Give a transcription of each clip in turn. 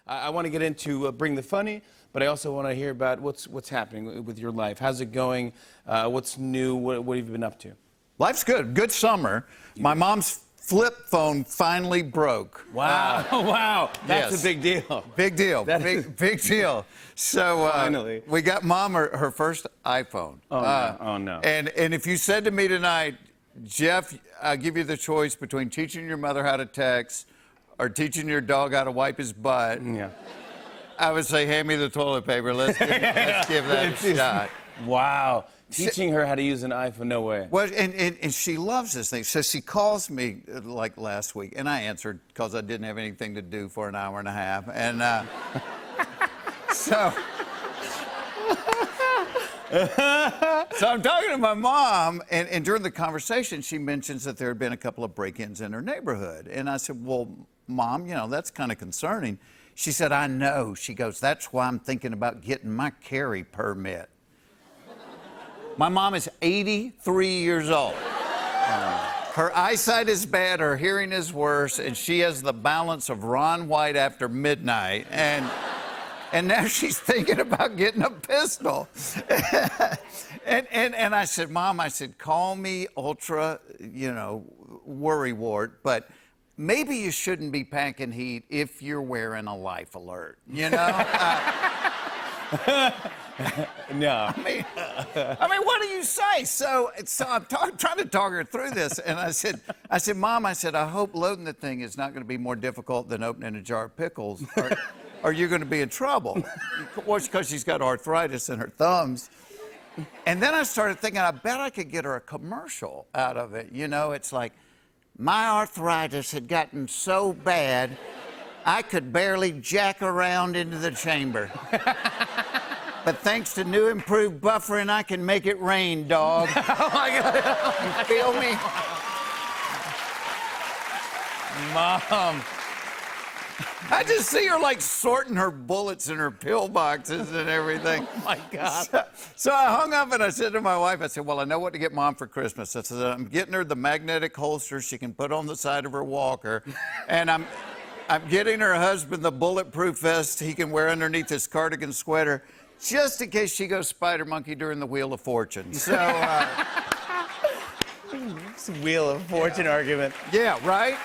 I want to get into Bring the Funny, but I also want to hear about what's happening with your life. How's it going? What's new? What have you been up to? Life's good. Good summer. My mom's flip phone finally broke. Wow. Wow. That's yes. a big deal. Big deal. Big deal. So Finally. we got Mom her first iPhone. Oh, no. Oh, no. And if you said to me tonight, Jeff, I'll give you the choice between teaching your mother how to text or teaching your dog how to wipe his butt, Yeah. I would say, hand me the toilet paper. Let's give that a shot. Wow. Teaching her how to use an iPhone, no way. Well, and she loves this thing. So she calls me like last week, and I answered because I didn't have anything to do for an hour and a half. And so I'm talking to my mom, and during the conversation, she mentions that there had been a couple of break-ins in her neighborhood. And I said, well, Mom, that's kind of concerning. She said, I know. She goes, that's why I'm thinking about getting my carry permit. My mom is 83 years old. Her eyesight is bad, her hearing is worse, and she has the balance of Ron White after midnight. And now she's thinking about getting a pistol. and I said, Mom, call me ultra, worrywart, but maybe you shouldn't be packing heat if you're wearing a life alert, No. I mean, what do you say? So I'm trying to talk her through this, and I said, Mom, I hope loading the thing is not going to be more difficult than opening a jar of pickles, or you're going to be in trouble. Well, because she's got arthritis in her thumbs. And then I started thinking, I bet I could get her a commercial out of it. It's like, my arthritis had gotten so bad, I could barely jack around into the chamber. But thanks to new improved buffering, I can make it rain, dog. Oh, my God. You feel me? Mom. I just see her like sorting her bullets in her pill boxes and everything. Oh, my God. So I hung up and I said to my wife, I said, well, I know what to get Mom for Christmas. I said, I'm getting her the magnetic holster she can put on the side of her walker. And I'm getting her husband the bulletproof vest he can wear underneath his cardigan sweater, just in case she goes spider monkey during the Wheel of Fortune. So, It's a Wheel of Fortune argument. yeah, right?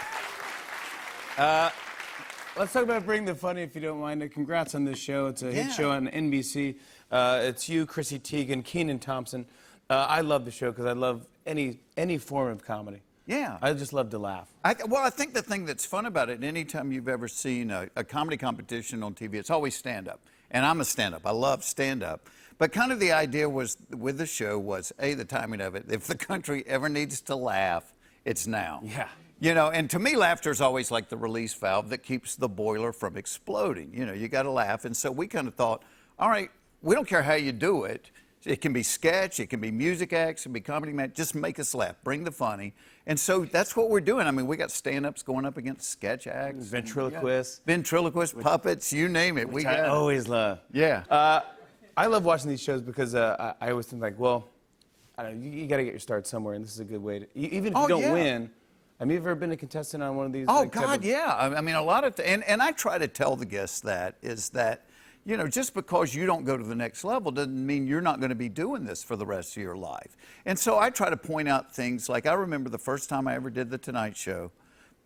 Let's talk about Bring the Funny, if you don't mind. Congrats on this show. It's a hit show on NBC. It's you, Chrissy Teigen, Kenan Thompson. I love the show because I love any form of comedy. Yeah. I just love to laugh. I think the thing that's fun about it, anytime you've ever seen a comedy competition on TV, it's always stand-up. And I'm a stand-up. I love stand-up. But kind of the idea was, with the show, was, the timing of it. If the country ever needs to laugh, it's now. Yeah. And to me, laughter is always like the release valve that keeps the boiler from exploding. You got to laugh. And so we kind of thought, all right, we don't care how you do it. It can be sketch, it can be music acts, it can be comedy, man. Just make us laugh, bring the funny. And so that's what we're doing. I mean, we got stand-ups going up against sketch acts. Ventriloquists. Ventriloquists, puppets, you name it. Which I always love. Yeah. I love watching these shows because I always think like, well, I don't know, you got to get your start somewhere, and this is a good way to, even if you don't win. Have you ever been a contestant on one of these? Oh, God, yeah. I mean, a lot of, and I try to tell the guests that, just because you don't go to the next level doesn't mean you're not going to be doing this for the rest of your life. And so I try to point out things like, I remember the first time I ever did The Tonight Show,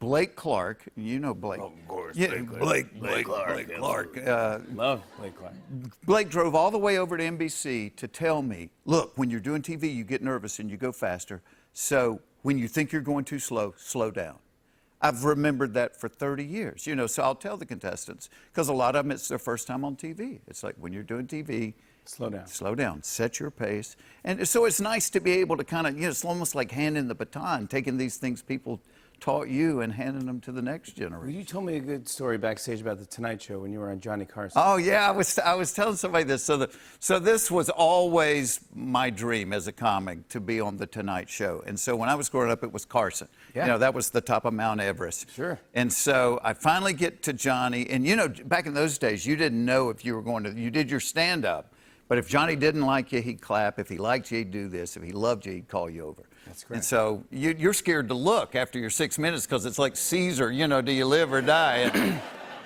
Blake Clark, you know Blake. Oh, of course. Yeah, Blake Clark. Love Blake Clark. Blake drove all the way over to NBC to tell me, look, when you're doing TV, you get nervous and you go faster. So when you think you're going too slow, slow down. I've remembered that for 30 years, so I'll tell the contestants, because a lot of them, it's their first time on TV. It's like, when you're doing TV, slow down, set your pace. And so it's nice to be able to kind of, it's almost like handing the baton, taking these things people taught you and handing them to the next generation. Well, you told me a good story backstage about The Tonight Show when you were on Johnny Carson. Oh, yeah, I was telling somebody this. So this was always my dream as a comic, to be on The Tonight Show. And so when I was growing up, it was Carson. Yeah. That was the top of Mount Everest. Sure. And so I finally get to Johnny. And, back in those days, you didn't know if you were going to, you did your stand-up. But if Johnny didn't like you, he'd clap. If he liked you, he'd do this. If he loved you, he'd call you over. That's great. And so you're scared to look after your 6 minutes because it's like Caesar, do you live or die?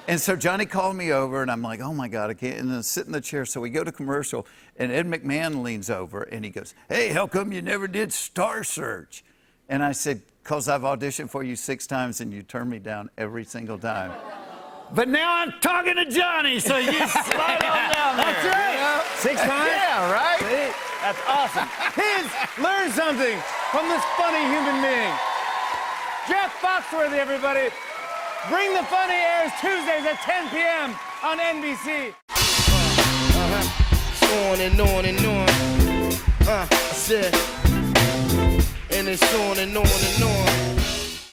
And so Johnny called me over, and I'm like, oh my God, I can't. And then sit in the chair. So we go to commercial, and Ed McMahon leans over, and he goes, hey, how come you never did Star Search? And I said, because I've auditioned for you 6 times, and you turn me down every single time. But now I'm talking to Johnny, so you slide on down there. That's right. You know? 6 times? Yeah, right? That's awesome. Kids, learn something from this funny human being. Jeff Foxworthy, everybody. Bring the Funny airs Tuesdays at 10 p.m. on NBC. On and on and on. I said, and it's on and on and on.